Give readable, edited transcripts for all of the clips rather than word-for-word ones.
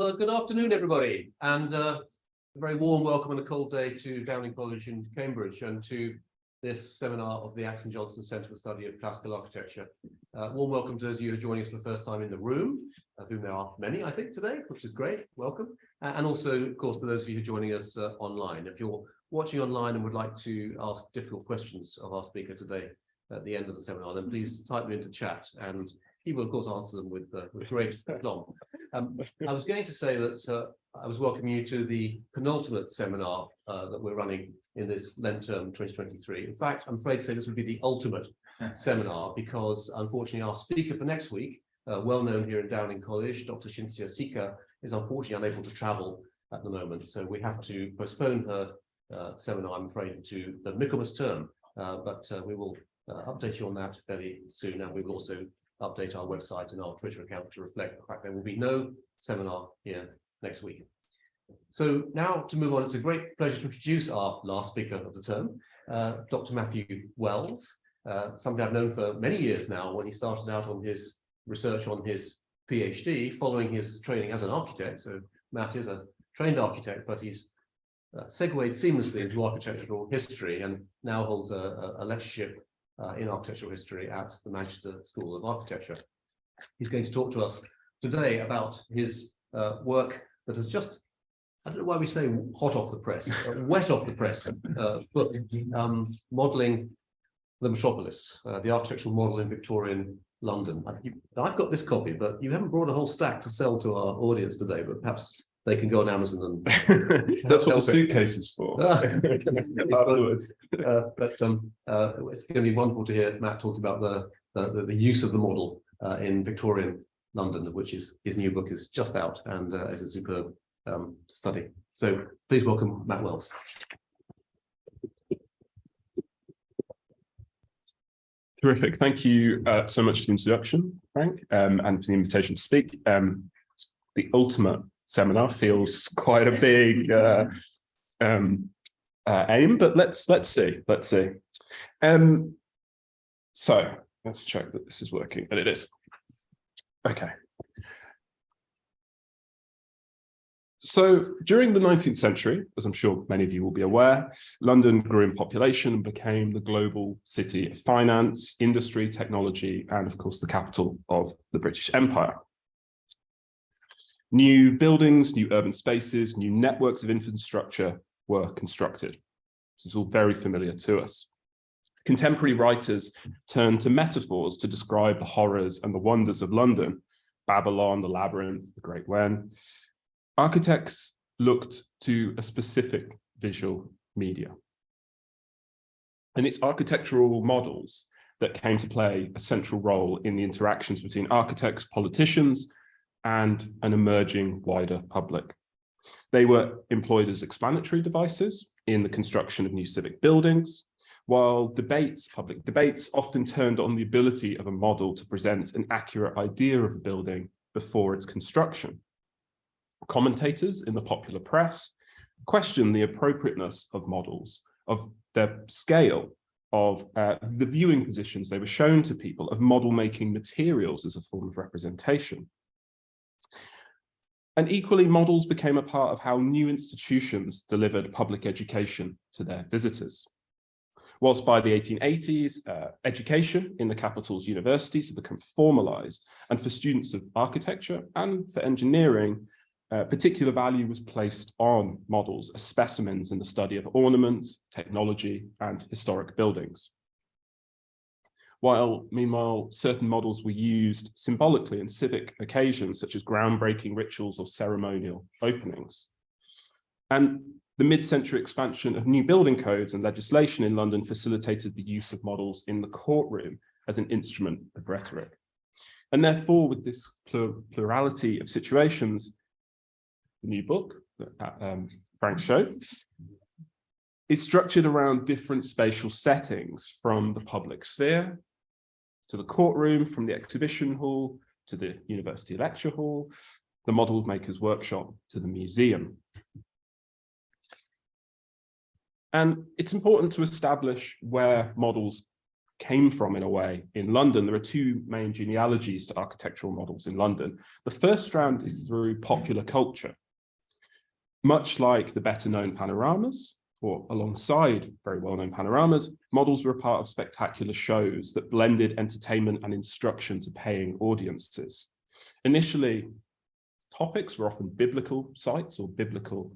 Good afternoon, everybody, and a very warm welcome on a cold day to Downing College in Cambridge and to this seminar of the Axon Johnson Centre for the Study of Classical Architecture. Warm welcome to those of you who are joining us for the first time in the room, of whom there are many, I think, today, which is great. Welcome. And also, of course, for those of you who are joining us online. If you're watching online and would like to ask difficult questions of our speaker today at the end of the seminar, then please type them into chat and he will, of course, answer them with great aplomb. I was going to say that I was welcoming you to the penultimate seminar that we're running in this Lent term 2023. In fact, I'm afraid to say this would be the ultimate seminar because, unfortunately, our speaker for next week, well known here in Downing College, Dr. Cinzia Sika, is unfortunately unable to travel at the moment. So we have to postpone her seminar, I'm afraid, to the Michaelmas term. But we will update you on that fairly soon, and we will also update our website and our Twitter account to reflect the fact there will be no seminar here next week. So now to move on, it's a great pleasure to introduce our last speaker of the term, Dr. Matthew Wells, somebody I've known for many years now when he started out on his research on his PhD following his training as an architect. So Matt is a trained architect, but he's segued seamlessly into architectural history and now holds a lectureship in architectural history at the Manchester School of Architecture. He's going to talk to us today about his work that has just, I don't know why we say hot off the press, wet off the press, book, modelling the Metropolis, the architectural model in Victorian London. I've got this copy, but you haven't brought a whole stack to sell to our audience today, but perhaps they can go on Amazon and that's what the suitcase is for. But it's going to be wonderful to hear Matt talk about the use of the model in Victorian London, which is his new book is just out and is a superb study. So please welcome Matt Wells. Terrific. Thank you so much for the introduction, Frank, and for the invitation to speak. The ultimate seminar feels quite a big aim, but let's see. So let's check that this is working, and it is. Okay. So during the 19th century, as I'm sure many of you will be aware, London grew in population and became the global city of finance, industry, technology, and of course the capital of the British Empire. New buildings, new urban spaces, new networks of infrastructure were constructed. This is all very familiar to us. Contemporary writers turned to metaphors to describe the horrors and the wonders of London, Babylon, the Labyrinth, the Great Wen. Architects looked to a specific visual media. And it's architectural models that came to play a central role in the interactions between architects, politicians, and an emerging wider public. They were employed as explanatory devices in the construction of new civic buildings, while public debates often turned on the ability of a model to present an accurate idea of a building before its construction. Commentators in the popular press questioned the appropriateness of models, of their scale, of the viewing positions they were shown to people, of model-making materials as a form of representation. And equally, models became a part of how new institutions delivered public education to their visitors. Whilst by the 1880s, education in the capital's universities had become formalized, and for students of architecture and for engineering, particular value was placed on models as specimens in the study of ornament, technology, and historic buildings. While, meanwhile, certain models were used symbolically in civic occasions, such as groundbreaking rituals or ceremonial openings. And the mid-century expansion of new building codes and legislation in London facilitated the use of models in the courtroom as an instrument of rhetoric. And therefore, with this plurality of situations, the new book that Frank showed is structured around different spatial settings, from the public sphere to the courtroom, from the exhibition hall to the university lecture hall, the model maker's workshop to the museum. And it's important to establish where models came from, in a way, in London. There are two main genealogies to architectural models in London. The first strand is through popular culture. Much like the better-known panoramas, or alongside very well-known panoramas, models were a part of spectacular shows that blended entertainment and instruction to paying audiences. Initially, topics were often biblical sites or biblical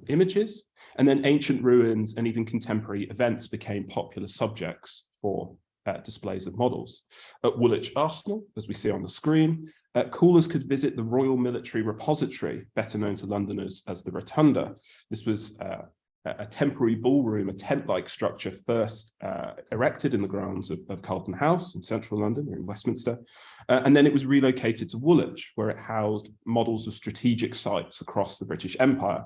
images, and then ancient ruins and even contemporary events became popular subjects for displays of models. At Woolwich Arsenal, as we see on the screen, callers could visit the Royal Military Repository, better known to Londoners as the Rotunda. This was a temporary ballroom, a tent-like structure first erected in the grounds of Carlton House in central London, or in Westminster, and then it was relocated to Woolwich, where it housed models of strategic sites across the British Empire,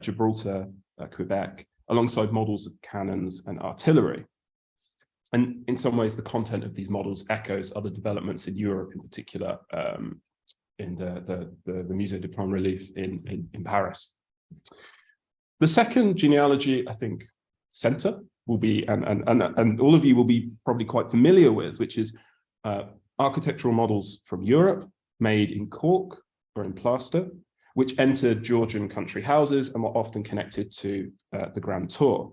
Gibraltar, Quebec, alongside models of cannons and artillery. And in some ways, the content of these models echoes other developments in Europe, in particular, in the Musée du Plan Relief in Paris. The second genealogy, I think, center will be, and all of you will be probably quite familiar with, which is architectural models from Europe made in cork or in plaster, which entered Georgian country houses and were often connected to the Grand Tour.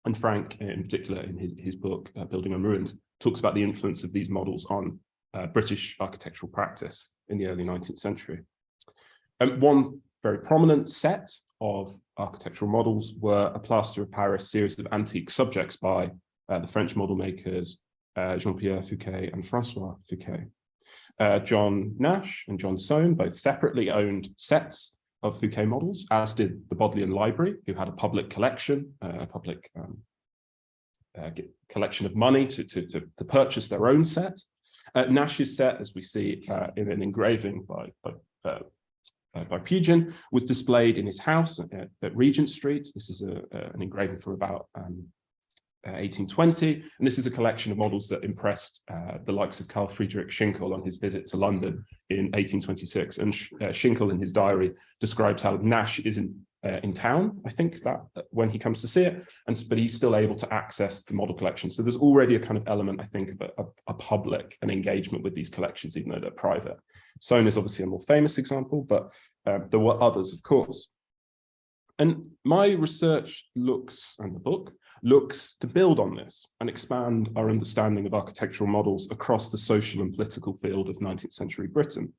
And Frank, in particular, in his book, Building on Ruins, talks about the influence of these models on British architectural practice in the early 19th century. One very prominent set of architectural models were a plaster of Paris series of antique subjects by the French model makers Jean-Pierre Fouquet and Francois Fouquet. John Nash and John Soane both separately owned sets of Fouquet models, as did the Bodleian Library, who had a public collection, collection of money to purchase their own set. Nash's set, as we see in an engraving by Pugin, was displayed in his house at Regent Street. This is an engraving from about 1820, and this is a collection of models that impressed the likes of Carl Friedrich Schinkel on his visit to London in 1826. And Schinkel, in his diary, describes how Nash isn't in town, I think, that when he comes to see it, but he's still able to access the model collection. So there's already a kind of element, I think, of a public and engagement with these collections, even though they're private. Soane is obviously a more famous example, but there were others, of course. And my research and the book looks to build on this and expand our understanding of architectural models across the social and political field of 19th century Britain.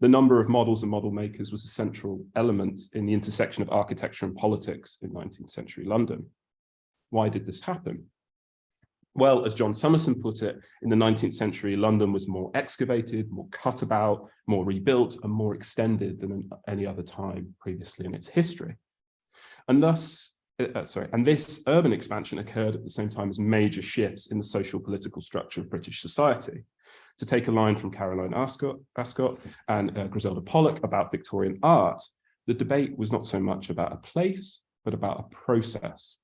The number of models and model makers was a central element in the intersection of architecture and politics in 19th century London. Why did this happen? Well, as John Summerson put it, in the 19th century, London was more excavated, more cut about, more rebuilt, and more extended than any other time previously in its history. And thus, and this urban expansion occurred at the same time as major shifts in the social political structure of British society. To take a line from Caroline Ascott and Griselda Pollock about Victorian art, the debate was not so much about a place, but about a process.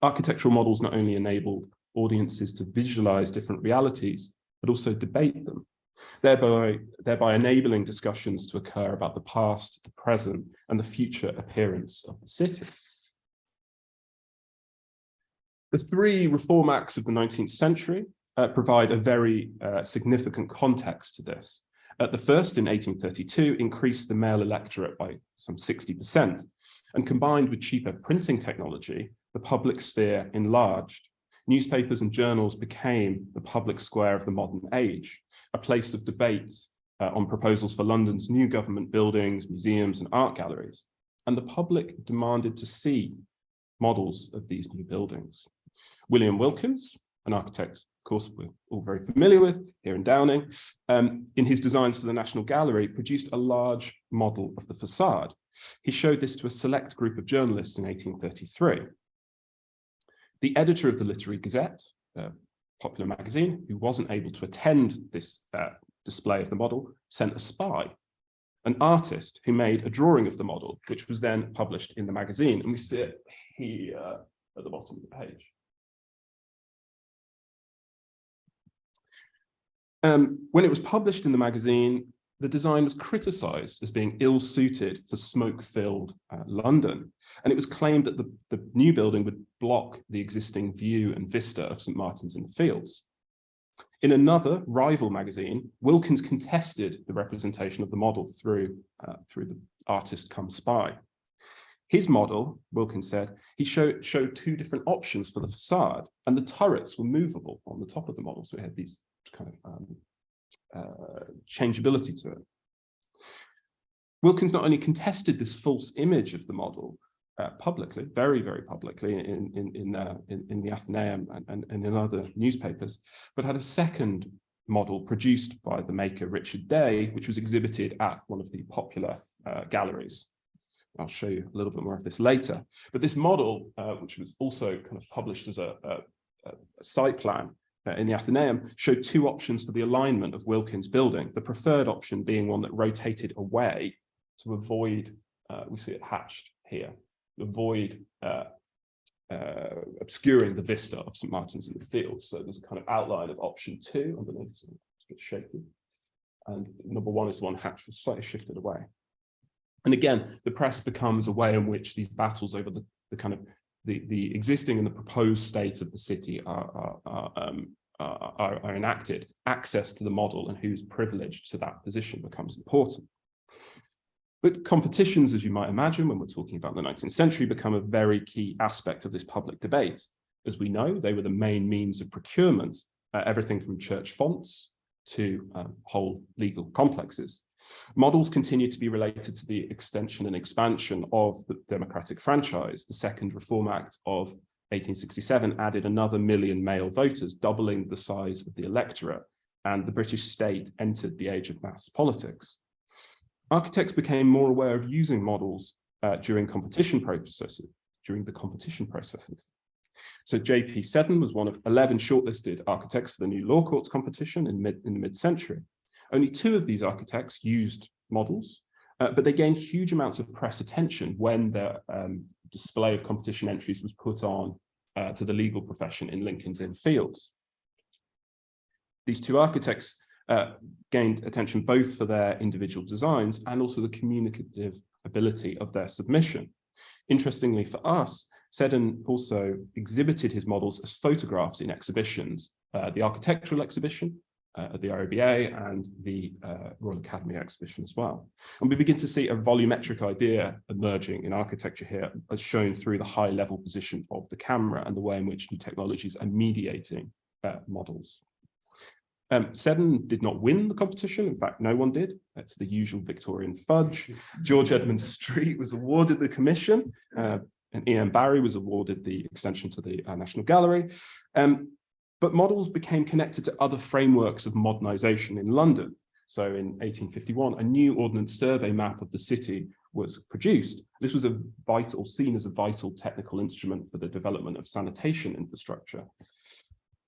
Architectural models not only enabled audiences to visualize different realities, but also debate them, thereby enabling discussions to occur about the past, the present, and the future appearance of the city. The three reform acts of the 19th century provide a very significant context to this. The first, in 1832, increased the male electorate by some 60%, and combined with cheaper printing technology, the public sphere enlarged. Newspapers and journals became the public square of the modern age, a place of debate on proposals for London's new government buildings, museums, and art galleries. And the public demanded to see models of these new buildings. William Wilkins, an architect, of course, we're all very familiar with here in Downing, in his designs for the National Gallery, produced a large model of the facade. He showed this to a select group of journalists in 1833. The editor of the Literary Gazette, a popular magazine, who wasn't able to attend this display of the model, sent a spy, an artist who made a drawing of the model, which was then published in the magazine. And we see it here at the bottom of the page. When it was published in the magazine, the design was criticised as being ill-suited for smoke-filled London, and it was claimed that the new building would block the existing view and vista of St Martin's in the Fields. In another rival magazine, Wilkins contested the representation of the model through the artist come spy. His model, Wilkins said, he showed two different options for the facade, and the turrets were movable on the top of the model, so it had these kind of changeability to it. Wilkins not only contested this false image of the model publicly, very, very publicly in the Athenaeum and in other newspapers, but had a second model produced by the maker Richard Day, which was exhibited at one of the popular galleries. I'll show you a little bit more of this later. But this model, which was also kind of published as a site plan in the Athenaeum, showed two options for the alignment of Wilkins' building, the preferred option being one that rotated away to avoid, we see it hatched here, avoid obscuring the vista of St Martin's in the Fields. So there's a kind of outline of option 2 underneath, so it's a bit shaky. And number 1 is the one hatched, was slightly shifted away. And again, the press becomes a way in which these battles over the kind of the existing and the proposed state of the city are enacted. Access to the model and who's privileged to that position becomes important. But competitions, as you might imagine, when we're talking about the 19th century, become a very key aspect of this public debate. As we know, they were the main means of procurement, everything from church fonts to whole legal complexes. Models continue to be related to the extension and expansion of the democratic franchise. The Second Reform Act of 1867 added another 1 million male voters, doubling the size of the electorate, and the British state entered the age of mass politics. Architects became more aware of using models during the competition processes. So J.P. Seddon was one of 11 shortlisted architects for the new law courts competition in the mid-century. Only 2 of these architects used models, but they gained huge amounts of press attention when their display of competition entries was put on to the legal profession in Lincoln's Inn Fields. These 2 architects gained attention both for their individual designs and also the communicative ability of their submission. Interestingly for us, Seddon also exhibited his models as photographs in exhibitions, the architectural exhibition at the RABA and the Royal Academy exhibition as well. And we begin to see a volumetric idea emerging in architecture here, as shown through the high level position of the camera and the way in which new technologies are mediating models. Seddon did not win the competition. In fact, no one did. That's the usual Victorian fudge. George Edmund Street was awarded the commission, and Ian Barry was awarded the extension to the National Gallery. But models became connected to other frameworks of modernization in London. So in 1851, a new Ordnance Survey map of the city was produced. This was seen as a vital technical instrument for the development of sanitation infrastructure.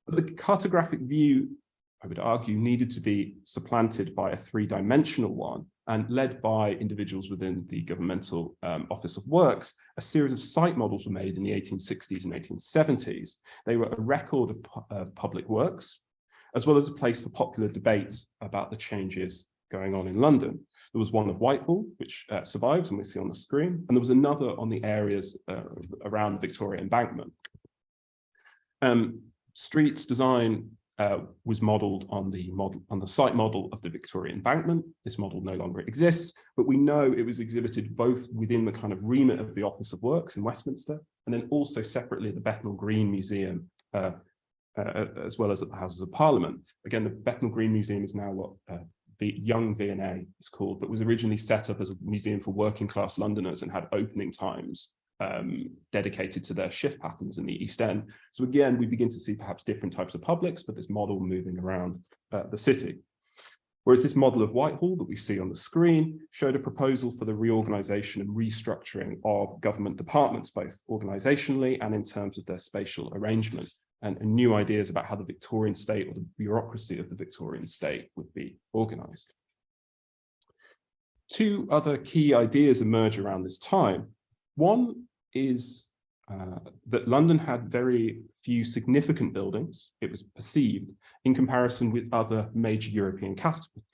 But the cartographic view, I would argue, needed to be supplanted by a 3-dimensional one, and led by individuals within the Governmental Office of Works. A series of site models were made in the 1860s and 1870s. They were a record of public works, as well as a place for popular debate about the changes going on in London. There was one of Whitehall, which survives, and we see on the screen, and there was another on the areas around the Victoria Embankment. Street's design was modelled on the site model of the Victorian Embankment. This model no longer exists, but we know it was exhibited both within the kind of remit of the Office of Works in Westminster, and then also separately at the Bethnal Green Museum, as well as at the Houses of Parliament. Again, the Bethnal Green Museum is now what the Young V&A is called, but was originally set up as a museum for working class Londoners and had opening times dedicated to their shift patterns in the East End. So again, we begin to see perhaps different types of publics, but this model moving around the city. Whereas this model of Whitehall that we see on the screen showed a proposal for the reorganisation and restructuring of government departments, both organisationally and in terms of their spatial arrangement, and new ideas about how the Victorian state or the bureaucracy of the Victorian state would be organised. 2 other key ideas emerge around this time. One is that London had very few significant buildings, it was perceived, in comparison with other major European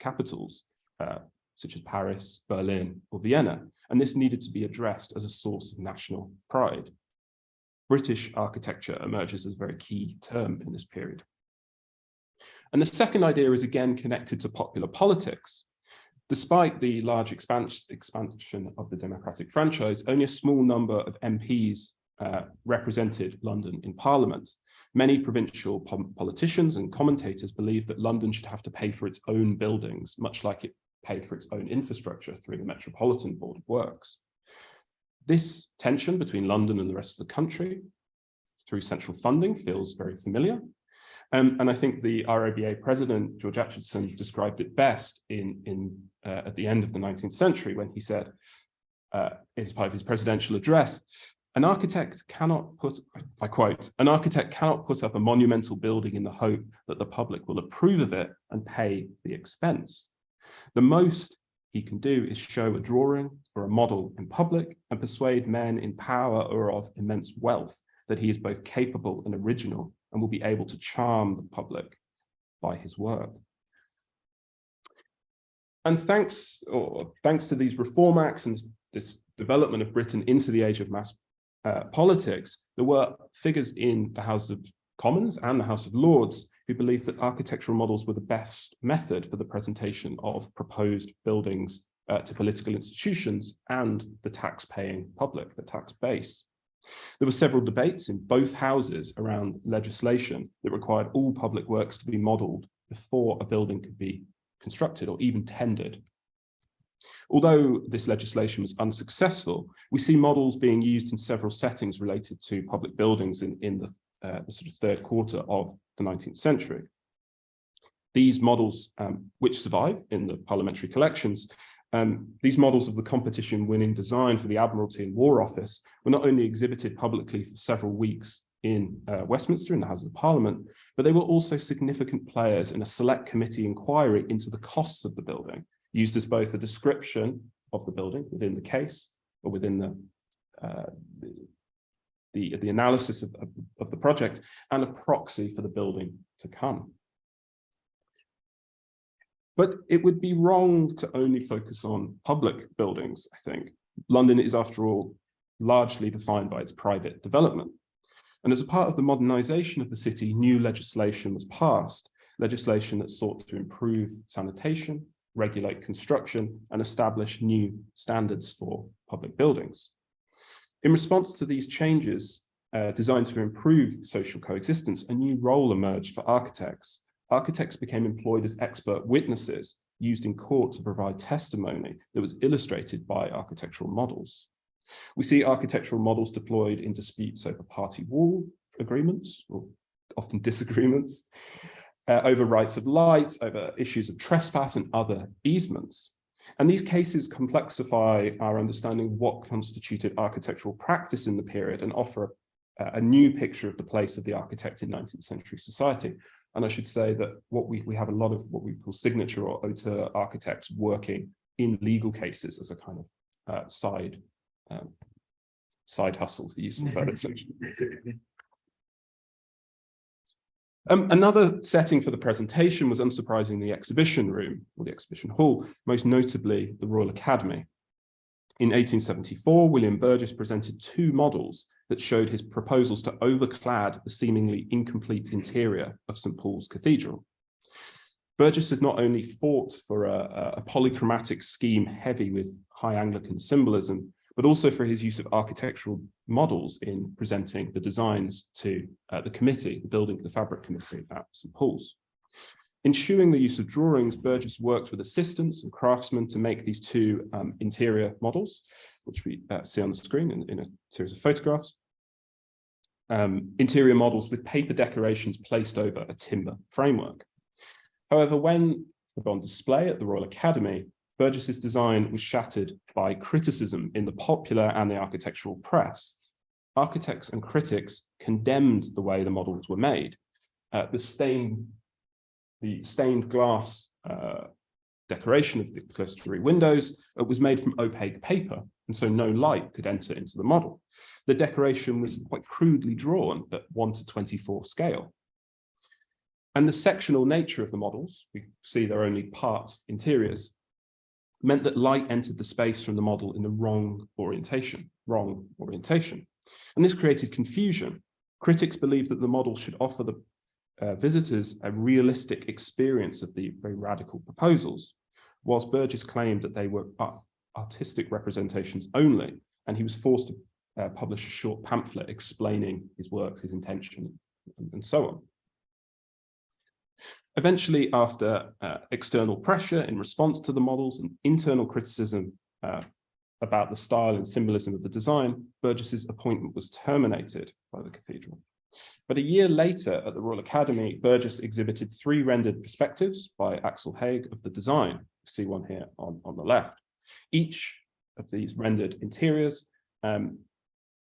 capitals. such as Paris, Berlin, or Vienna, and this needed to be addressed as a source of national pride. British architecture emerges as a very key term in this period. And the second idea is again connected to popular politics. Despite the large expansion of the democratic franchise, only a small number of MPs represented London in Parliament. Many provincial politicians and commentators believed that London should have to pay for its own buildings, much like it paid for its own infrastructure through the Metropolitan Board of Works. This tension between London and the rest of the country through central funding feels very familiar. And I think the RIBA president, George Acheson, described it best at the end of the 19th century when he said, as part of his presidential address, an architect cannot put, I quote, an architect cannot put up a monumental building in the hope that the public will approve of it and pay the expense. The most he can do is show a drawing or a model in public and persuade men in power or of immense wealth that he is both capable and original and will be able to charm the public by his work. And thanks to these reform acts and this development of Britain into the age of mass politics, there were figures in the House of Commons and the House of Lords who believed that architectural models were the best method for the presentation of proposed buildings to political institutions and the tax-paying public, the tax base. There were several debates in both houses around legislation that required all public works to be modelled before a building could be constructed or even tendered. Although this legislation was unsuccessful, we see models being used in several settings related to public buildings in the sort of third quarter of the 19th century. These models, which survive in the parliamentary collections, these models of the competition-winning design for the Admiralty and War Office were not only exhibited publicly for several weeks in Westminster in the House of Parliament, but they were also significant players in a select committee inquiry into the costs of the building, used as both a description of the building within the case or within the analysis of the project and a proxy for the building to come. But it would be wrong to only focus on public buildings, I think. London is, after all, largely defined by its private development. And as a part of the modernization of the city, new legislation was passed, legislation that sought to improve sanitation, regulate construction, and establish new standards for public buildings. In response to these changes, designed to improve social coexistence, a new role emerged for architects. Architects became employed as expert witnesses used in court to provide testimony that was illustrated by architectural models. We see architectural models deployed in disputes over party wall agreements, or often disagreements, over rights of light, over issues of trespass and other easements. And these cases complexify our understanding of what constituted architectural practice in the period and offer a new picture of the place of the architect in 19th century society. And I should say that we have a lot of what we call signature or auteur architects working in legal cases as a kind of side hustle, for use of better terms. Another setting for the presentation was unsurprisingly the exhibition room, or the exhibition hall, most notably the Royal Academy. In 1874, William Burgess presented two models that showed his proposals to overclad the seemingly incomplete interior of St. Paul's Cathedral. Burgess had not only fought for a polychromatic scheme heavy with high Anglican symbolism, but also for his use of architectural models in presenting the designs to the committee, the fabric committee at St. Paul's. Ensuring the use of drawings, Burgess worked with assistants and craftsmen to make these two interior models, which we see on the screen in a series of photographs. Interior models with paper decorations placed over a timber framework. However, when on display at the Royal Academy, Burgess's design was shattered by criticism in the popular and the architectural press. Architects and critics condemned the way the models were made. The stained glass decoration of the clerestory windows was made from opaque paper, and so no light could enter into the model. The decoration was quite crudely drawn at 1:24 scale. And the sectional nature of the models, we see they're only part interiors, meant that light entered the space from the model in the wrong orientation. And this created confusion. Critics believed that the model should offer the visitors a realistic experience of the very radical proposals, whilst Burgess claimed that they were artistic representations only, and he was forced to publish a short pamphlet explaining his works, his intention, and so on. Eventually, after external pressure in response to the models and internal criticism about the style and symbolism of the design, Burgess's appointment was terminated by the cathedral. But a year later at the Royal Academy, Burgess exhibited 3 rendered perspectives by Axel Haig of the design. You see one here on the left. Each of these rendered interiors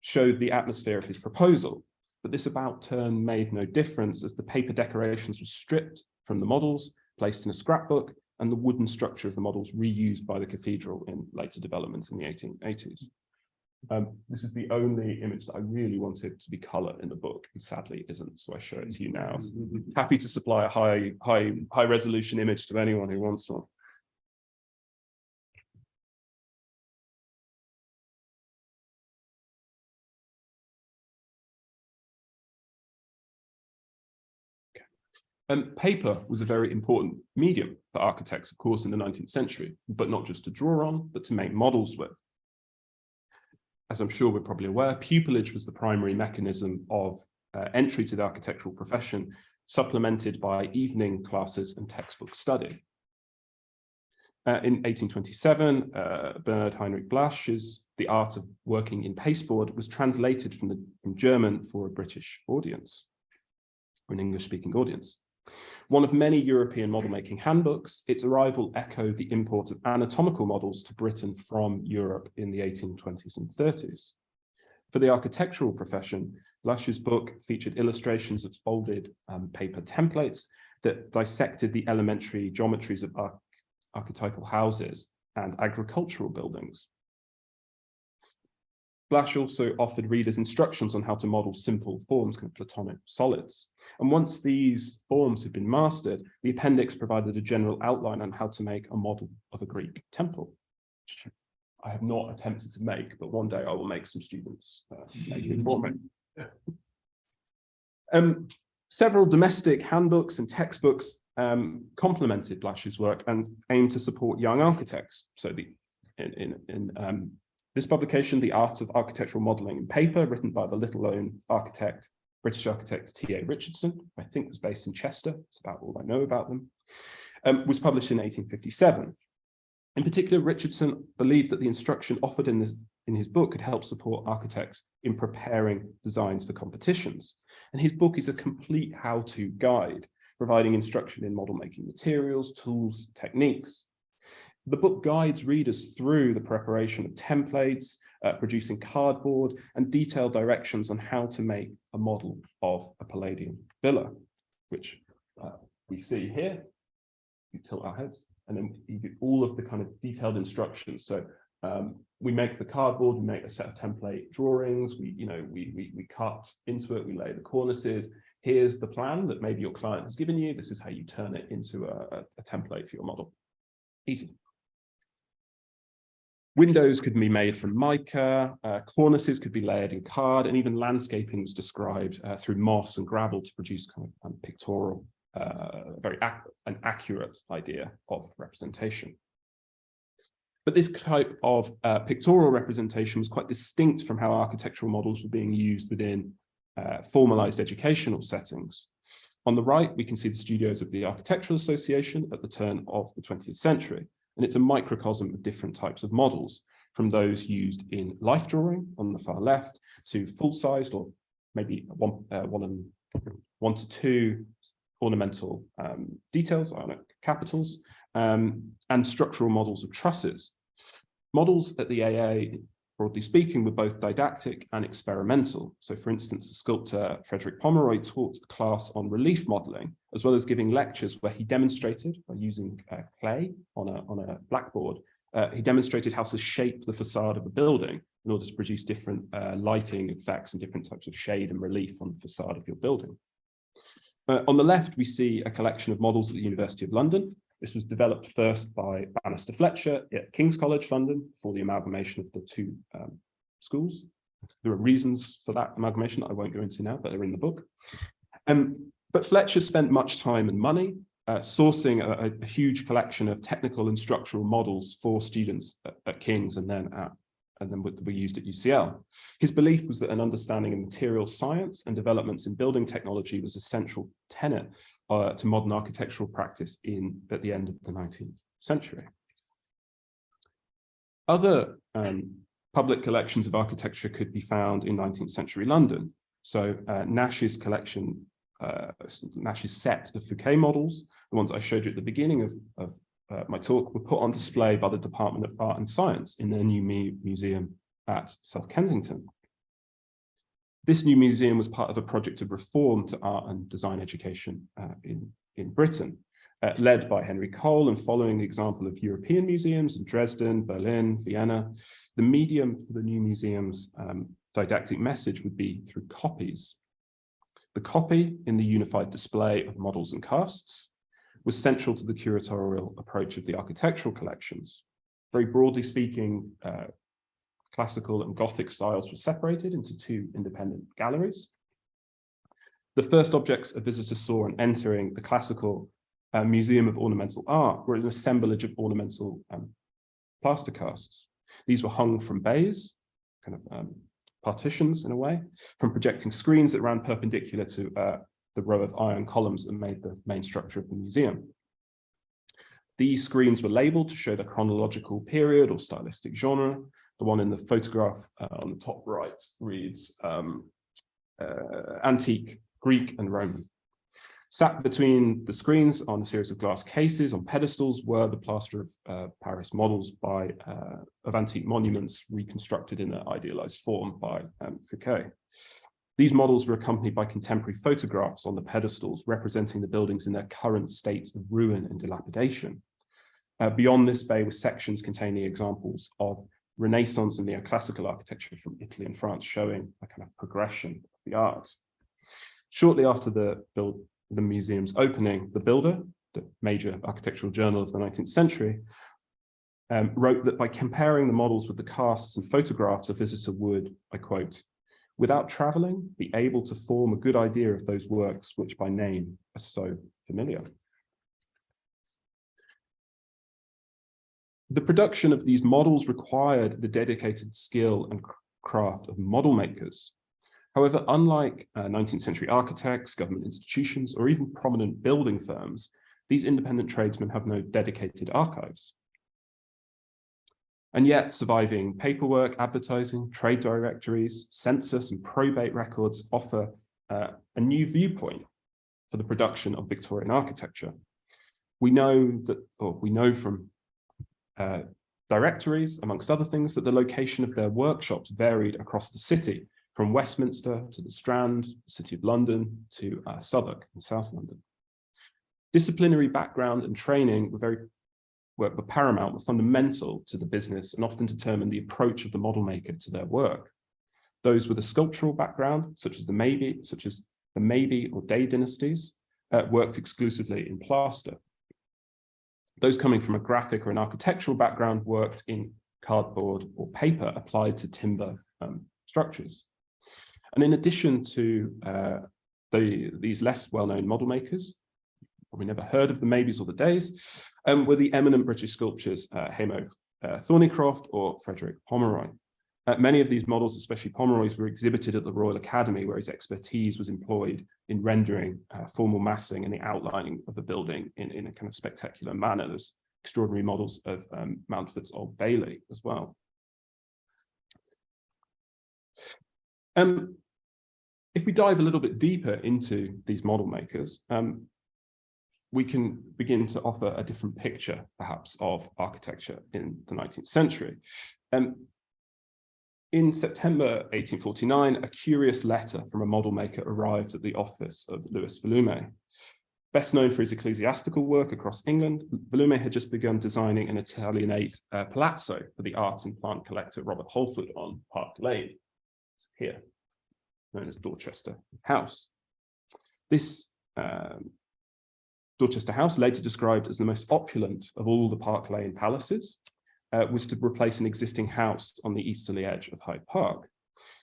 showed the atmosphere of his proposal, but this about turn made no difference as the paper decorations were stripped from the models, placed in a scrapbook, and the wooden structure of the models reused by the cathedral in later developments in the 1880s. This is the only image that I really wanted to be colour in the book, and sadly isn't, so I show it to you now. Happy to supply a high resolution image to anyone who wants one. Paper was a very important medium for architects, of course, in the 19th century, but not just to draw on, but to make models with. As I'm sure we're probably aware, pupillage was the primary mechanism of entry to the architectural profession, supplemented by evening classes and textbook study. In 1827, Bernhard Heinrich Blasch's The Art of Working in Pasteboard was translated from German for a British audience, or an English-speaking audience. One of many European model-making handbooks, its arrival echoed the import of anatomical models to Britain from Europe in the 1820s and 30s. For the architectural profession, Blasch's book featured illustrations of folded paper templates that dissected the elementary geometries of archetypal houses and agricultural buildings. Blasch also offered readers instructions on how to model simple forms, kind of Platonic solids. And once these forms had been mastered, the appendix provided a general outline on how to make a model of a Greek temple, which I have not attempted to make, but one day I will make some students make it for me. Several domestic handbooks and textbooks complemented Blasch's work and aimed to support young architects. So this publication, The Art of Architectural Modelling in Paper, written by the little-known architect, British architect T.A. Richardson, I think was based in Chester, it's about all I know about them, was published in 1857. In particular, Richardson believed that the instruction offered in his book could help support architects in preparing designs for competitions. And his book is a complete how-to guide, providing instruction in model-making materials, tools, techniques. The book guides readers through the preparation of templates, producing cardboard, and detailed directions on how to make a model of a Palladian villa, which we see here. You tilt our heads, and then you get all of the kind of detailed instructions. So we make the cardboard, we make a set of template drawings, we cut into it, we lay the cornices. Here's the plan that maybe your client has given you. This is how you turn it into a template for your model. Easy. Windows could be made from mica, cornices could be layered in card, and even landscaping was described through moss and gravel to produce kind of pictorial, very accurate idea of representation. But this type of pictorial representation was quite distinct from how architectural models were being used within formalized educational settings. On the right, we can see the studios of the Architectural Association at the turn of the 20th century. And it's a microcosm of different types of models, from those used in life drawing on the far left to full-sized or maybe one to two ornamental details, ionic capitals, and structural models of trusses. Models at the AA, broadly speaking, were both didactic and experimental. So, for instance, the sculptor Frederick Pomeroy taught a class on relief modeling, as well as giving lectures where he demonstrated, by using clay on a blackboard, he demonstrated how to shape the facade of a building in order to produce different lighting effects and different types of shade and relief on the facade of your building. On the left, we see a collection of models at the University of London, This was developed first by Bannister Fletcher at King's College, London, for the amalgamation of the two schools. There are reasons for that amalgamation that I won't go into now, but they're in the book. But Fletcher spent much time and money sourcing a huge collection of technical and structural models for students at King's and then were used at UCL. His belief was that an understanding of material science and developments in building technology was a central tenet to modern architectural practice at the end of the 19th century. Other public collections of architecture could be found in 19th century London. So Nash's collection, Nash's set of Fouquet models, the ones I showed you at the beginning of my talk, were put on display by the Department of Art and Science in their new museum at South Kensington. This new museum was part of a project of reform to art and design education in Britain, led by Henry Cole and following the example of European museums in Dresden, Berlin, Vienna. The medium for the new museum's didactic message would be through copies. The copy in the unified display of models and casts was central to the curatorial approach of the architectural collections. Very broadly speaking, classical and Gothic styles were separated into two independent galleries. The first objects a visitor saw on entering the classical Museum of Ornamental Art were an assemblage of ornamental plaster casts. These were hung from bays, kind of partitions in a way, from projecting screens that ran perpendicular to the row of iron columns that made the main structure of the museum. These screens were labeled to show the chronological period or stylistic genre. The one in the photograph on the top right reads antique, Greek and Roman. Sat between the screens on a series of glass cases on pedestals were the plaster of Paris models of antique monuments reconstructed in their idealized form by Fouquet. These models were accompanied by contemporary photographs on the pedestals representing the buildings in their current state of ruin and dilapidation. Beyond this bay were sections containing examples of Renaissance and neoclassical architecture from Italy and France, showing a kind of progression of the art. Shortly after the museum's opening, The Builder, the major architectural journal of the 19th century, wrote that by comparing the models with the casts and photographs, a visitor would, I quote, "without traveling, be able to form a good idea of those works which by name are so familiar." The production of these models required the dedicated skill and craft of model makers. However, unlike 19th century architects, government institutions, or even prominent building firms, these independent tradesmen have no dedicated archives. And yet, surviving paperwork, advertising, trade directories, census, and probate records offer a new viewpoint for the production of Victorian architecture. We know from directories, amongst other things, that the location of their workshops varied across the city, from Westminster to the Strand, the City of London, to Southwark in South London. Disciplinary background and training were paramount, were fundamental to the business, and often determined the approach of the model maker to their work. Those with a sculptural background, such as the Maybe or Day dynasties, worked exclusively in plaster. Those coming from a graphic or an architectural background worked in cardboard or paper applied to timber structures. And in addition to these less well-known model makers, we never heard of the Maybes or the Days, were the eminent British sculptors Hamo Thornycroft or Frederick Pomeroy. Many of these models, especially Pomeroy's, were exhibited at the Royal Academy, where his expertise was employed in rendering formal massing and the outlining of the building in a kind of spectacular manner. There's extraordinary models of Mountford's Old Bailey as well. If we dive a little bit deeper into these model makers, we can begin to offer a different picture, perhaps, of architecture in the 19th century. In September 1849, a curious letter from a model maker arrived at the office of Louis Volume. Best known for his ecclesiastical work across England, Volume had just begun designing an Italianate palazzo for the art and plant collector Robert Holford on Park Lane, here, known as Dorchester House. This Dorchester House, later described as the most opulent of all the Park Lane palaces, was to replace an existing house on the easterly edge of Hyde Park.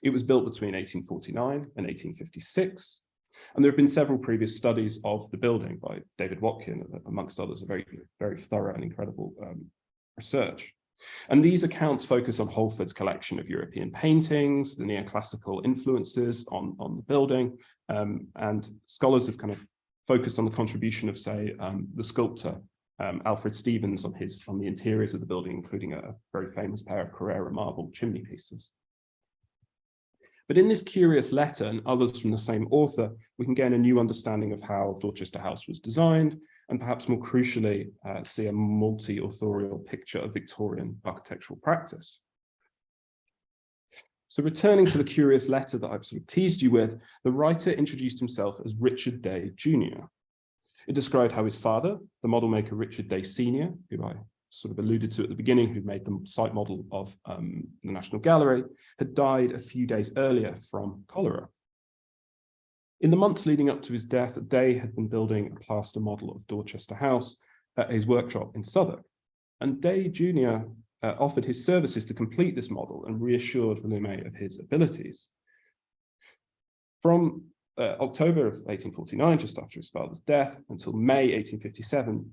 It was built between 1849 and 1856, and there have been several previous studies of the building by David Watkin, amongst others, a very, very thorough and incredible research. And these accounts focus on Holford's collection of European paintings, the neoclassical influences on the building, and scholars have kind of focused on the contribution of, say, the sculptor Alfred Stevens on the interiors of the building, including a very famous pair of Carrara marble chimney pieces. But in this curious letter and others from the same author, we can gain a new understanding of how Dorchester House was designed, and perhaps more crucially, see a multi-authorial picture of Victorian architectural practice. So returning to the curious letter that I've sort of teased you with, the writer introduced himself as Richard Day Jr. It described how his father, the model maker Richard Day Sr., who I sort of alluded to at the beginning, who made the site model of the National Gallery, had died a few days earlier from cholera. In the months leading up to his death, Day had been building a plaster model of Dorchester House at his workshop in Southwark, and Day Jr. Offered his services to complete this model and reassured Volume of his abilities. From October of 1849, just after his father's death, until May 1857,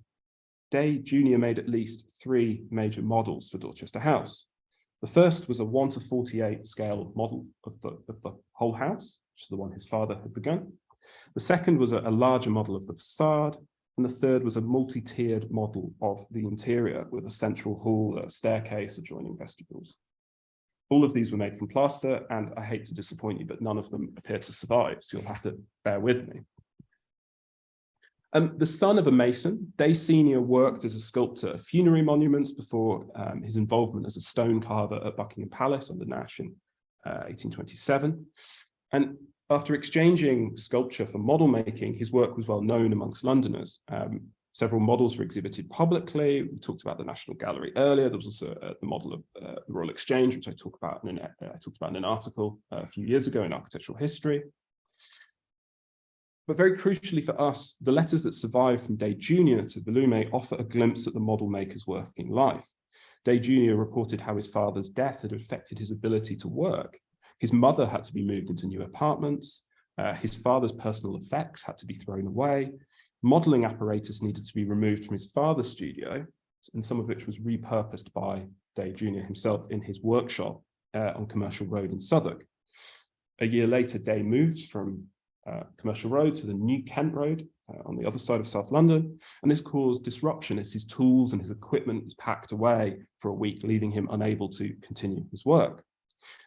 Day Jr. made at least 3 major models for Dorchester House. The first was a 1:48 scale model of the whole house, which is the one his father had begun. The second was a larger model of the facade, and the third was a multi-tiered model of the interior with a central hall, a staircase, adjoining vestibules. All of these were made from plaster, and I hate to disappoint you, but none of them appear to survive, so you'll have to bear with me. The son of a mason, Day Sr. worked as a sculptor of funerary monuments before his involvement as a stone carver at Buckingham Palace under Nash in 1827. And after exchanging sculpture for model making, his work was well known amongst Londoners. Several models were exhibited publicly. We talked about the National Gallery earlier. There was also the model of the Royal Exchange, which I talked about in an article a few years ago in Architectural History. But very crucially for us, the letters that survive from Day Jr. to Volume offer a glimpse at the model maker's working life. Day Jr. reported how his father's death had affected his ability to work. His mother had to be moved into new apartments. His father's personal effects had to be thrown away. Modeling apparatus needed to be removed from his father's studio, and some of which was repurposed by Day Jr. himself in his workshop on Commercial Road in Southwark. A year later, Day moves from Commercial Road to the New Kent Road on the other side of South London, and this caused disruption as his tools and his equipment was packed away for a week, leaving him unable to continue his work.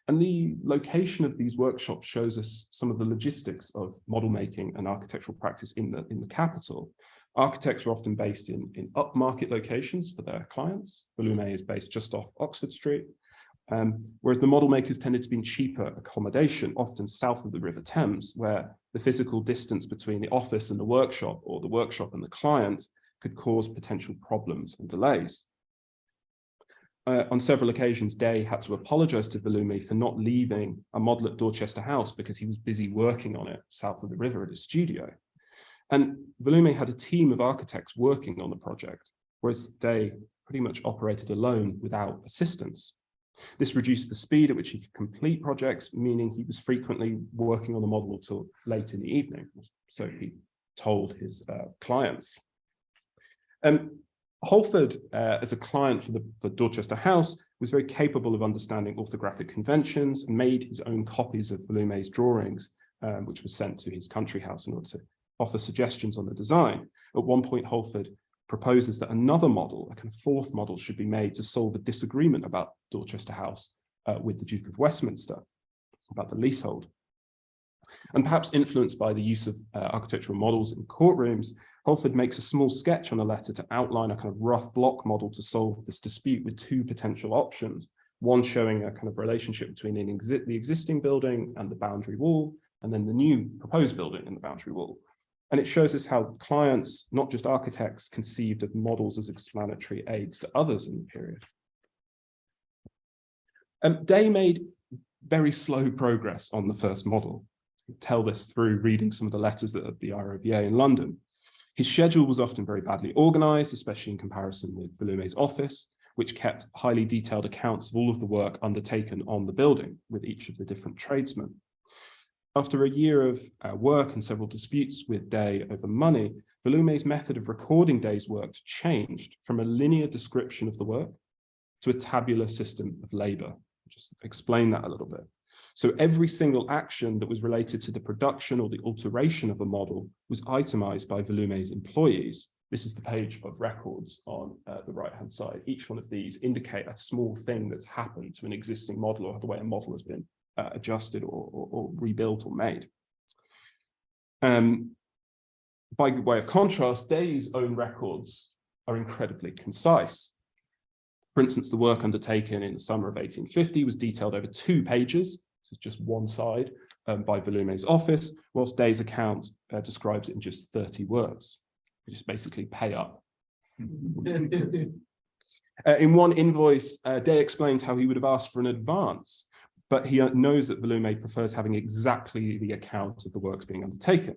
And the location of these workshops shows us some of the logistics of model making and architectural practice in the capital. Architects were often based in upmarket locations for their clients. Volume is based just off Oxford Street, whereas the model makers tended to be in cheaper accommodation, often south of the River Thames, where the physical distance between the office and the workshop, or the workshop and the client, could cause potential problems and delays. On several occasions, Day had to apologize to Volume for not leaving a model at Dorchester House because he was busy working on it south of the river at his studio. And Volume had a team of architects working on the project, whereas Day pretty much operated alone without assistance. This reduced the speed at which he could complete projects, meaning he was frequently working on the model until late in the evening, so he told his clients. Holford, as a client for Dorchester House, was very capable of understanding orthographic conventions and made his own copies of Volume's drawings, which was sent to his country house in order to offer suggestions on the design. At one point, Holford proposes that another model, a kind of fourth model, should be made to solve a disagreement about Dorchester House with the Duke of Westminster about the leasehold. And perhaps influenced by the use of architectural models in courtrooms, Holford makes a small sketch on a letter to outline a kind of rough block model to solve this dispute with 2 potential options, one showing a kind of relationship between the existing building and the boundary wall, and then the new proposed building and the boundary wall. And it shows us how clients, not just architects, conceived of models as explanatory aids to others in the period. Day made very slow progress on the first model. You can tell this through reading some of the letters that of the IROBA in London. His schedule was often very badly organized, especially in comparison with Villumé's office, which kept highly detailed accounts of all of the work undertaken on the building with each of the different tradesmen. After a year of work and several disputes with Day over money, Villumé's method of recording Day's work changed from a linear description of the work to a tabular system of labor. Just explain that a little bit. So every single action that was related to the production or the alteration of a model was itemized by Villumé's employees. This is the page of records on the right-hand side. Each one of these indicate a small thing that's happened to an existing model or the way a model has been adjusted or rebuilt or made. By way of contrast, Day's own records are incredibly concise. For instance, the work undertaken in the summer of 1850 was detailed over 2 pages, so just one side, by Villumé's office, whilst Day's account describes it in just 30 words. You just basically pay up. In one invoice, Day explains how he would have asked for an advance, but he knows that Villumé prefers having exactly the account of the works being undertaken.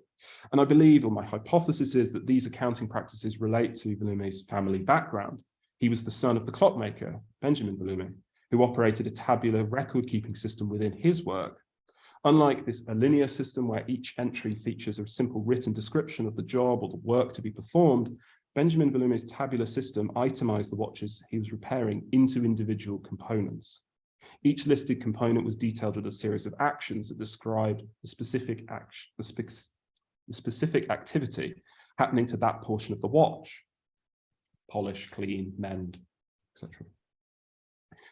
And I believe, or my hypothesis is, that these accounting practices relate to Villumé's family background. He was the son of the clockmaker, Benjamin Villumé, who operated a tabular record-keeping system within his work. Unlike this a linear system where each entry features a simple written description of the job or the work to be performed, Benjamin Villumé's tabular system itemized the watches he was repairing into individual components. Each listed component was detailed with a series of actions that described the specific activity happening to that portion of the watch: polish, clean, mend, etc.